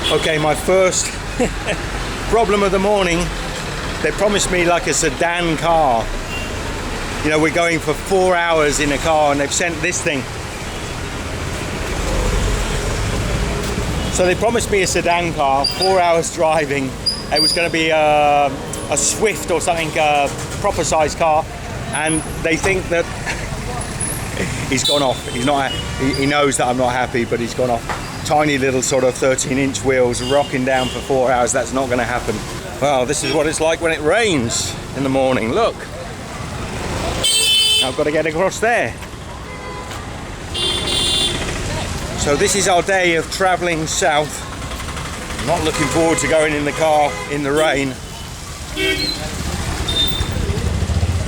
Okay, my first problem of the morning, they promised me like a sedan car. You know, we're going for 4 hours in a car and they've sent this thing. So they promised me a sedan car, 4 hours driving. It was going to be a Swift or something, a proper size car. And they think that he's gone off. He's not. He knows that I'm not happy, but he's gone off. Tiny little sort of 13-inch wheels rocking down for 4 hours. That's not going to happen. Well, this is what it's like when it rains in the morning. Look, I've got to get across there. So this is our day of travelling south. I'm not looking forward to going in the car in the rain.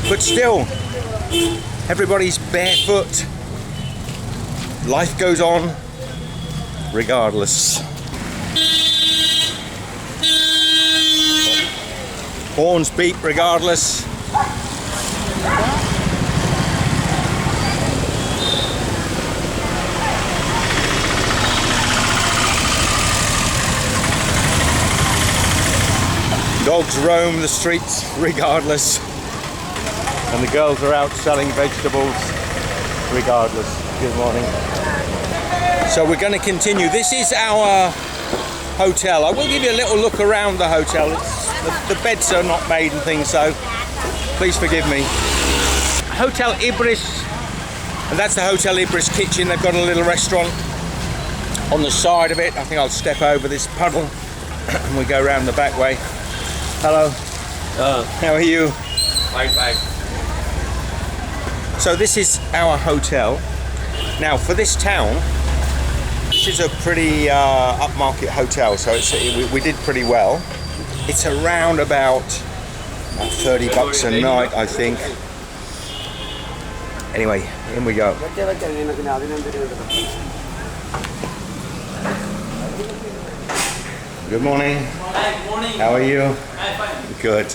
But still, everybody's barefoot. Life goes on regardless. Horns beep regardless. Dogs roam the streets regardless. And the girls are out selling vegetables regardless. Good morning. So we're going to continue. This is our hotel. I will give you a little look around the hotel. The beds are not made and things, so please forgive me. Hotel Ibris, and that's the Hotel Ibris kitchen. They've got a little restaurant on the side of it. I think I'll step over this puddle and we go around the back way. Hello. How are you? Fine, fine. So this is our hotel. Now for this town, this is a pretty upmarket hotel, so we did pretty well. It's around about $30 a night, I think. Anyway, in we go. Good morning. Hi, good morning. How are you? Hi, fine. Good.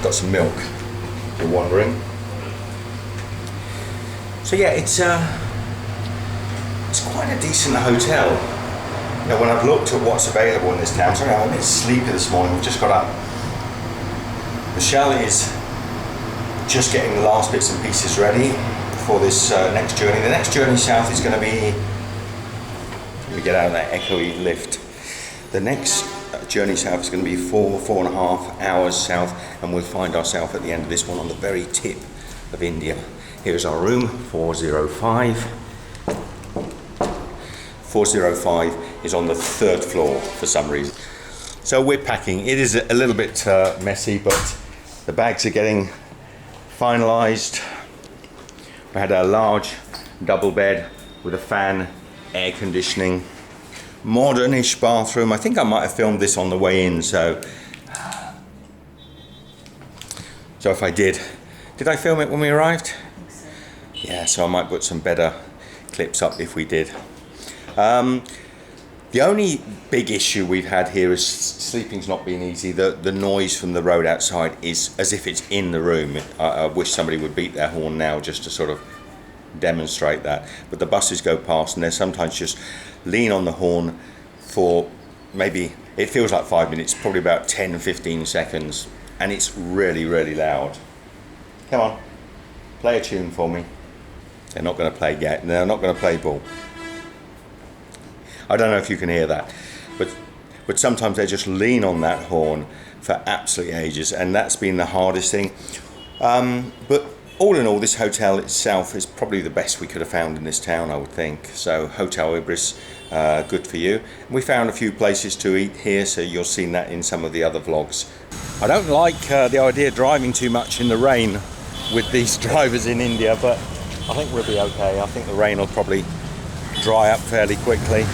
Got some milk, if you're wondering. So yeah, it's quite a decent hotel. You know, when I've looked at what's available in this town, sorry, I'm a bit sleepy this morning. We've just got up. Michelle is just getting the last bits and pieces ready for this next journey. The next journey south is going to be, let me get out of that echoey lift. The next journey south is going to be 4.5 hours south, and we'll find ourselves at the end of this one on the very tip of India. Here's our room, 405. 405 is on the third floor for some reason. So we're packing. It is a little bit messy, but the bags are getting finalised. We had a large double bed with a fan, air conditioning, modern-ish bathroom. I think I might have filmed this on the way in, so if I did I film it when we arrived? Yeah, so I might put some better clips up if we did. The only big issue we've had here is sleeping's not been easy. The noise from the road outside is as if it's in the room. I wish somebody would beat their horn now just to sort of demonstrate that. But the buses go past and they sometimes just lean on the horn for maybe, it feels like 5 minutes, probably about 10-15 seconds, and it's really, really loud. Come on, play a tune for me. They're not going to play yet, and they're not going to play ball. I don't know if you can hear that, but sometimes they just lean on that horn for absolutely ages, and that's been the hardest thing. But all in all, this hotel itself is probably the best we could have found in this town, I would think. So Hotel Ibris, good for you. We found a few places to eat here, so you'll see that in some of the other vlogs. I don't like the idea of driving too much in the rain with these drivers in India, but I think we'll be okay. I think the rain will probably dry up fairly quickly.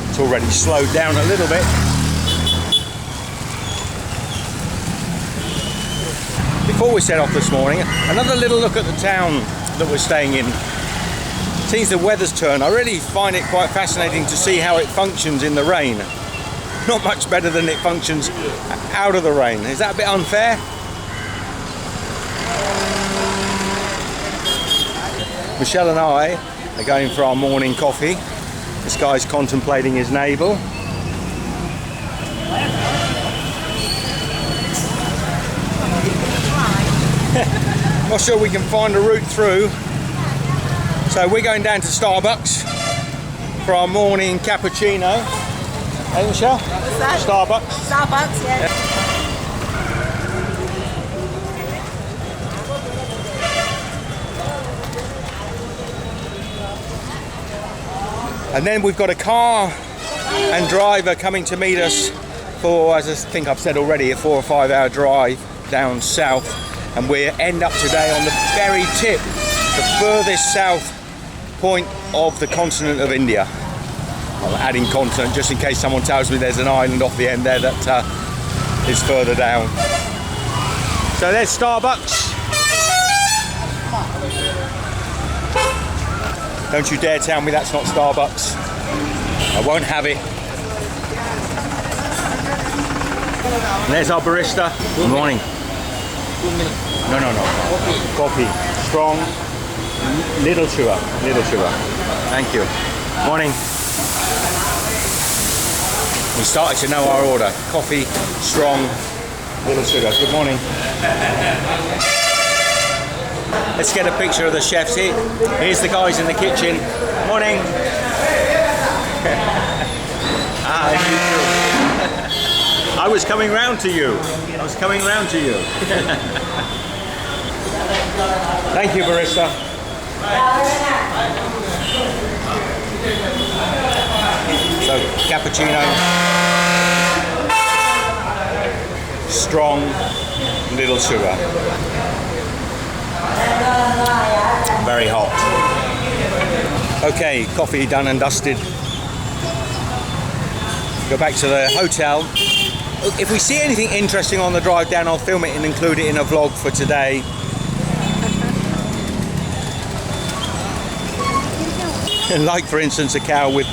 It's already slowed down a little bit. Before we set off this morning, another little look at the town that we're staying in. Since the weather's turned, I really find it quite fascinating to see how it functions in the rain. Not much better than it functions out of the rain. Is that a bit unfair? Michelle and I are going for our morning coffee. This guy's contemplating his navel. Not sure we can find a route through. So we're going down to Starbucks for our morning cappuccino. Hey Michelle? What's that? Starbucks. Starbucks, yeah. And then we've got a car and driver coming to meet us for, as I think I've said already, a 4 or 5 hour drive down south. And we end up today on the very tip, the furthest south point of the continent of India. I'm adding continent just in case someone tells me there's an island off the end there that is further down. So there's Starbucks. Don't you dare tell me that's not Starbucks. I won't have it. And there's our barista. Good morning. No. Coffee. Strong. Little sugar. Thank you. Morning. We started to know our order. Coffee, strong, little sugar. Good morning. Let's get a picture of the chefs here. Here's the guys in the kitchen. Morning. I was coming round to you. Thank you, barista. So, cappuccino. Strong, little sugar. Very hot. Okay, coffee done and dusted. Go back to the hotel. If we see anything interesting on the drive down, I'll film it and include it in a vlog for today. Like, for instance, a cow with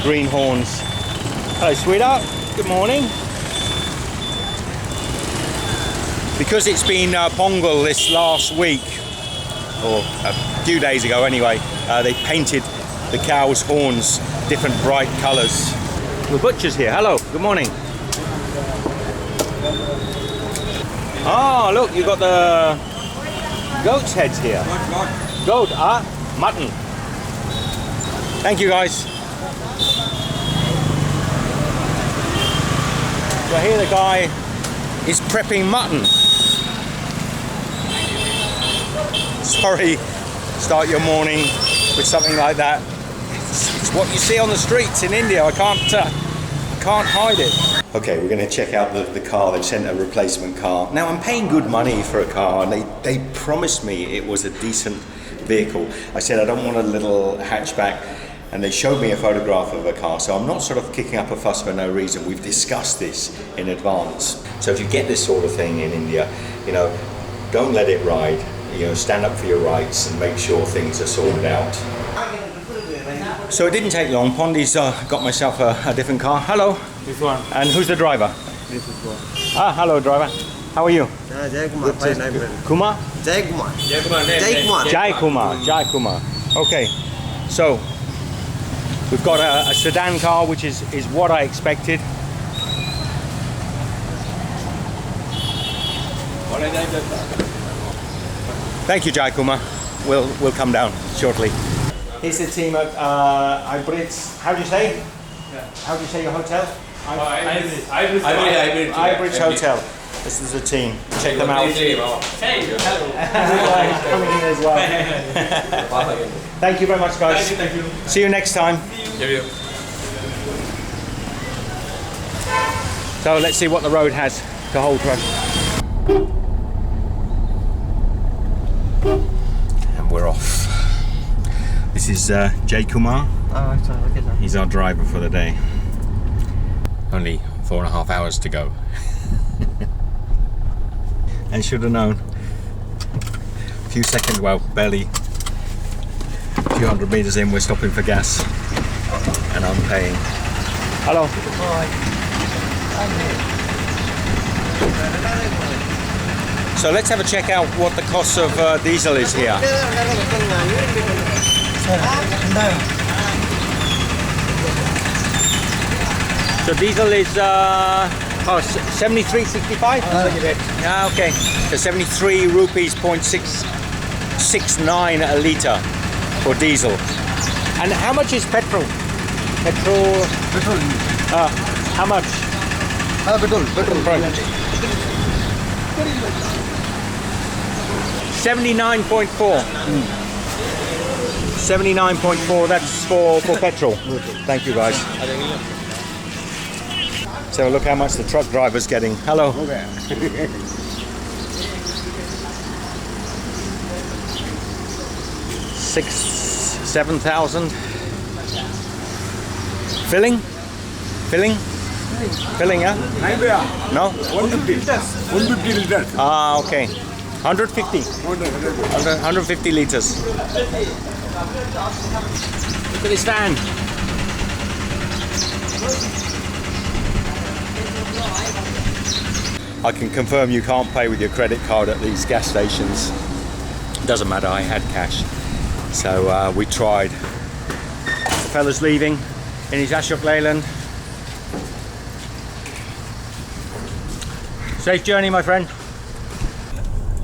green horns. Hello, sweetheart. Good morning. Because it's been Pongal this last week, or a few days ago anyway, they painted the cow's horns different bright colours. The butcher's here. Hello, good morning. Oh, look, you've got the goat's heads here. Goat, mutton. Thank you, guys. So here the guy is prepping mutton. Sorry, start your morning with something like that. It's what you see on the streets in India. I can't hide it. Okay, we're going to check out the car. They've sent a replacement car. Now, I'm paying good money for a car, and they promised me it was a decent vehicle. I said I don't want a little hatchback, and they showed me a photograph of a car, so I'm not sort of kicking up a fuss for no reason. We've discussed this in advance. So if you get this sort of thing in India, you know, don't let it ride. You know, stand up for your rights and make sure things are sorted out. So it didn't take long. Pondi's got myself a different car. Hello. This one. And who's the driver? This is one. Hello, driver. How are you? Jai Kumar. Kumar? Jai Kumar. Jai Kumar. Okay. So we've got a sedan car, which is what I expected. Thank you, Jai Kumar. We'll come down shortly. Here's the team at Hybrids. How do you say? Yeah. How do you say your hotel? Hybrid Hotel. This is the team. Check them out. Hey, hello. Coming in as well. Thank you very much, guys. Thank you. See you next time. So let's see what the road has to hold for us. And we're off. This is Jai Kumar. He's our driver for the day. Only 4.5 hours to go. And should have known. A few seconds, well, barely a few hundred meters in, we're stopping for gas. And I'm paying. Hello. So let's have a check out what the cost of diesel is here. So diesel is 73.65. Yeah, okay. So 73 rupees 0.669 a litre for diesel. And how much is petrol? Petrol. How much? Petrol. Right. 79.4. 79.4. That's for petrol. Thank you, guys. So look how much the truck driver's getting. Hello. Okay. 7,000. Filling, yeah? No? 150 liters. Ah, okay. 150. 150 liters. Look at this van. I can confirm you can't pay with your credit card at these gas stations. Doesn't matter, I had cash. So we tried. The fella's leaving in his Ashok Leyland. Safe journey, my friend.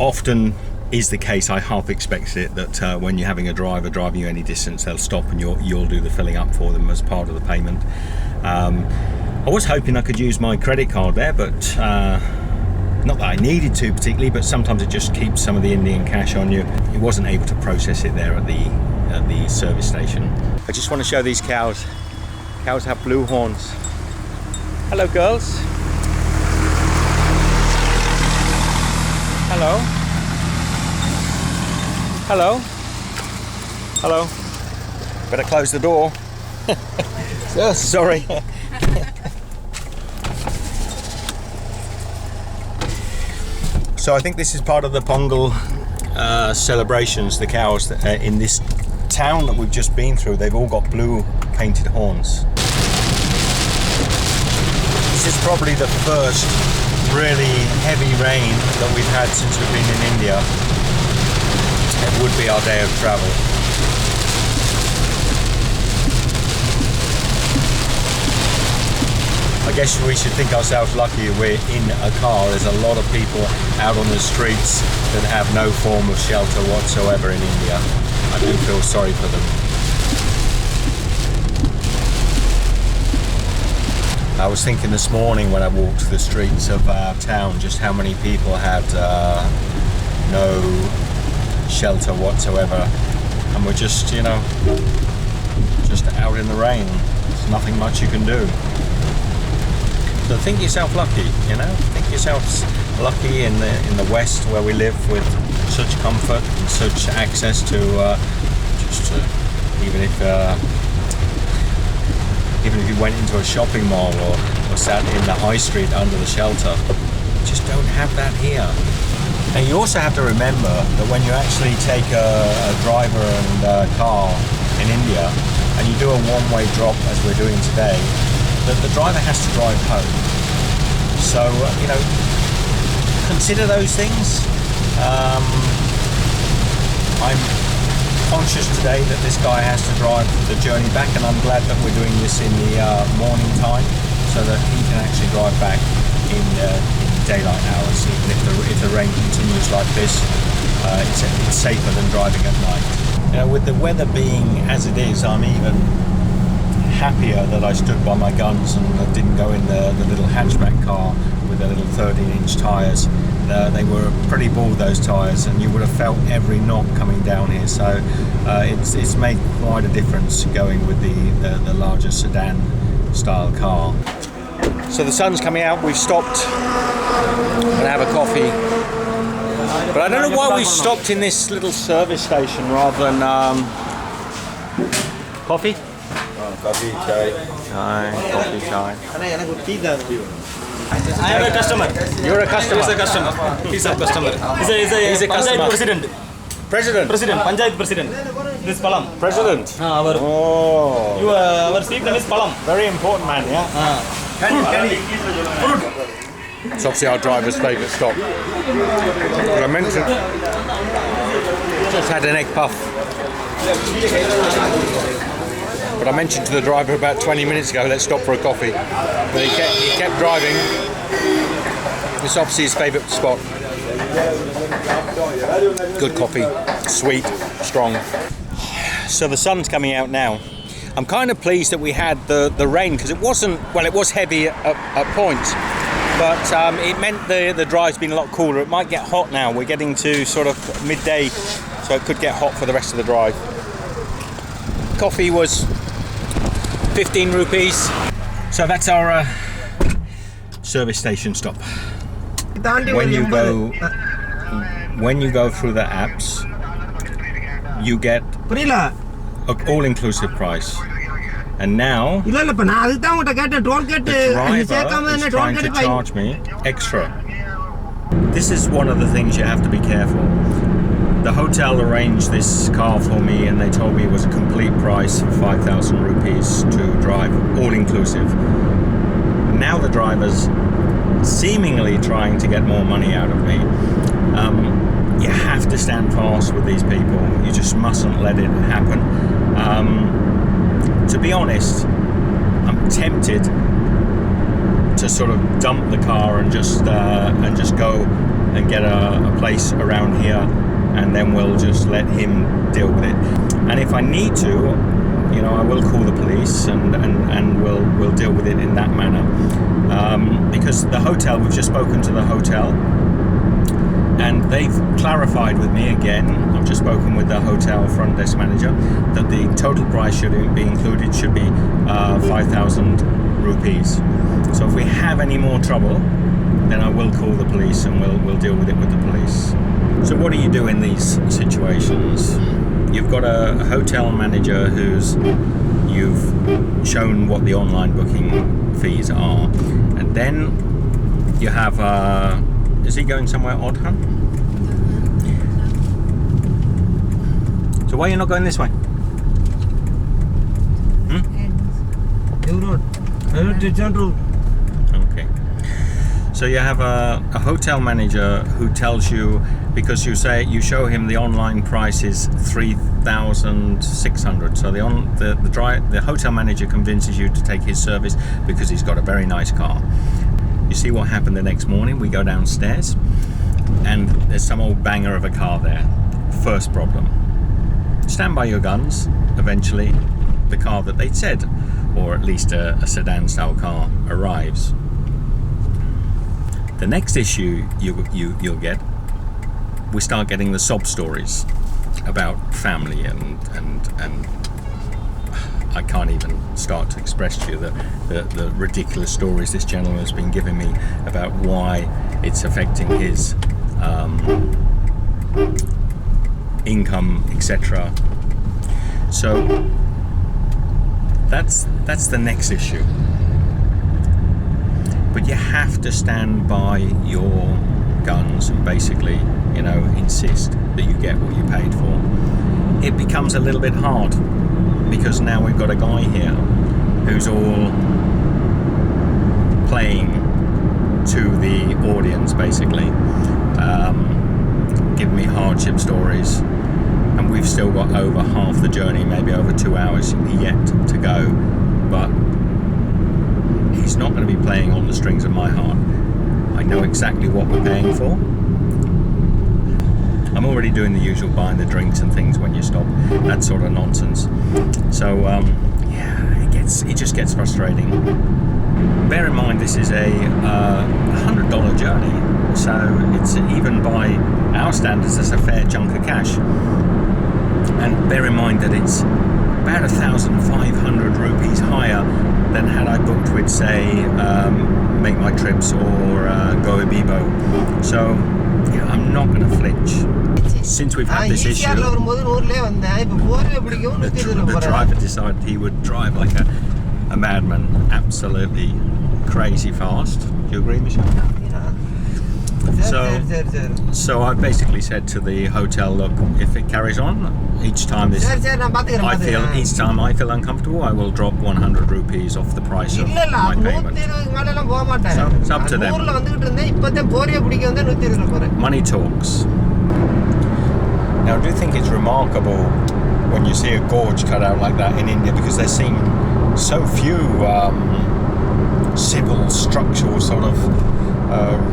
Often is the case, I half expect it, that when you're having a driver driving you any distance, they'll stop and you'll do the filling up for them as part of the payment. I was hoping I could use my credit card there, but not that I needed to particularly, but sometimes it just keeps some of the Indian cash on you. It wasn't able to process it there at the service station. I just want to show these cows. Cows have blue horns. Hello, girls. Hello. Hello. Hello. Better close the door. Oh, sorry. So I think this is part of the Pongal celebrations. The cows in this town that we've just been through, they've all got blue painted horns. This is probably the first really heavy rain that we've had since we've been in India. It would be our day of travel. I guess we should think ourselves lucky we're in a car. There's a lot of people out on the streets that have no form of shelter whatsoever in India. I do feel sorry for them. I was thinking this morning when I walked the streets of our town just how many people had no shelter whatsoever, and we're just, you know, just out in the rain. There's nothing much you can do. So think yourself lucky, you know. Think yourself lucky in the West where we live with such comfort and such access to even if you went into a shopping mall or sat in the high street under the shelter. You just don't have that here. And you also have to remember that when you actually take a driver and a car in India and you do a one-way drop as we're doing today, that the driver has to drive home. So, you know, consider those things. I'm conscious today that this guy has to drive the journey back, and I'm glad that we're doing this in the morning time so that he can actually drive back in daylight hours. Even if the rain continues like this, it's safer than driving at night. You know, with the weather being as it is, I'm even happier that I stood by my guns and didn't go in the little hatchback car with the little 13-inch tyres. They were pretty bald, those tyres, and you would have felt every knock coming down here. So it's made quite a difference going with the larger sedan style car. So the sun's coming out. We've stopped and have a coffee, but I don't know why we stopped in this little service station rather than coffee. Coffee, chai. Coffee, chai. I am a customer. You're a customer. He's a customer. He's a customer. He's a customer. President. Panchayat president. This Palam. President. Our speak name is Palam. Very important man, yeah? It's obviously our driver's favourite stop. But I mentioned, just had an egg puff. But I mentioned to the driver about 20 minutes ago, let's stop for a coffee. But he kept driving. It's obviously his favourite spot. Good coffee, sweet, strong. So the sun's coming out now. I'm kind of pleased that we had the rain, because it wasn't, well, it was heavy at points, but it meant the drive's been a lot cooler. It might get hot now. We're getting to sort of midday, so it could get hot for the rest of the drive. Coffee was 15 rupees. So that's our service station stop. When you go through the apps, you get an all-inclusive price. And now the driver is trying to charge me extra. This is one of the things you have to be careful. The hotel arranged this car for me, and they told me it was a complete price of 5,000 rupees to drive, all-inclusive. Now the driver's seemingly trying to get more money out of me. You have to stand fast with these people. You just mustn't let it happen. To be honest, I'm tempted to sort of dump the car and just go and get a place around here, and then we'll just let him deal with it. And if I need to, you know, I will call the police and we'll deal with it in that manner. Because the hotel, we've just spoken to the hotel, and they've clarified with me again, I've just spoken with the hotel front desk manager, that the total price should be included, should be 5,000 rupees. So if we have any more trouble, then I will call the police and we'll deal with it with the police. So what do you do in these situations? You've got a hotel manager you've shown what the online booking fees are, and then you have is he going somewhere odd, huh? So why are you not going this way? Okay. So you have a hotel manager who tells you, because you show him the online price is 3,600. So the hotel manager convinces you to take his service because he's got a very nice car. You see what happened the next morning? We go downstairs and there's some old banger of a car there. First problem. Stand by your guns. Eventually the car that they'd said, or at least a sedan style car, arrives. The next issue you'll get, we start getting the sob stories about family and I can't even start to express to you the ridiculous stories this gentleman has been giving me about why it's affecting his income, etc. So that's the next issue. But you have to stand by your guns and basically, you know, insist that you get what you paid for. It becomes a little bit hard because now we've got a guy here who's all playing to the audience, basically, giving me hardship stories, and we've still got over half the journey, maybe over 2 hours yet to go, but he's not going to be playing on the strings of my heart. I know exactly what we're paying for. I'm already doing the usual buying the drinks and things when you stop, that sort of nonsense. So it just gets frustrating. Bear in mind this is a $100 journey, so it's, even by our standards, it's a fair chunk of cash. And bear in mind that it's about 1,500 rupees higher than had I booked with, say, Make My Trips or Go Ibibo. So yeah, I'm not going to flinch. Since we've had this issue, the driver decided he would drive like a madman, absolutely crazy fast. Do you agree, Michelle? So I basically said to the hotel, look, if it carries on, each time I feel uncomfortable, I will drop 100 rupees off the price of my payment. So it's up to them. Money talks. Now, I do think it's remarkable when you see a gorge cut out like that in India, because there seem so few civil structural sort of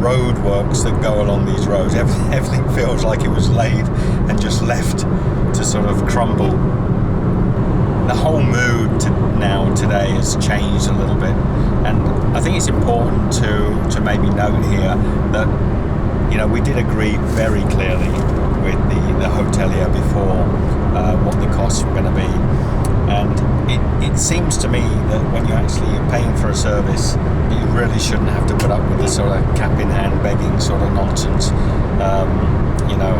road works that go along these roads. Everything feels like it was laid and just left to sort of crumble. The whole mood today has changed a little bit, and I think it's important to maybe note here that, you know, we did agree very clearly with the hotelier before what the costs were going to be, and it seems to me that when you're paying for a service, you really shouldn't have to put up with this sort of cap in hand begging sort of nonsense. You know,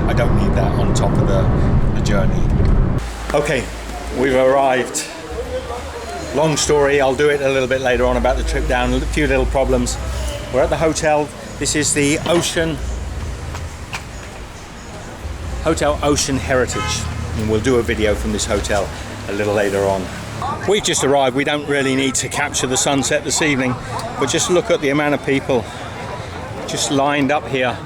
I don't need that on top of the journey. Okay, we've arrived. Long story, I'll do it a little bit later on about the trip down, a few little problems. We're at the hotel. This is the Hotel Ocean Heritage, and we'll do a video from this hotel a little later on. We've just arrived. We don't really need to capture the sunset this evening, but just look at the amount of people just lined up here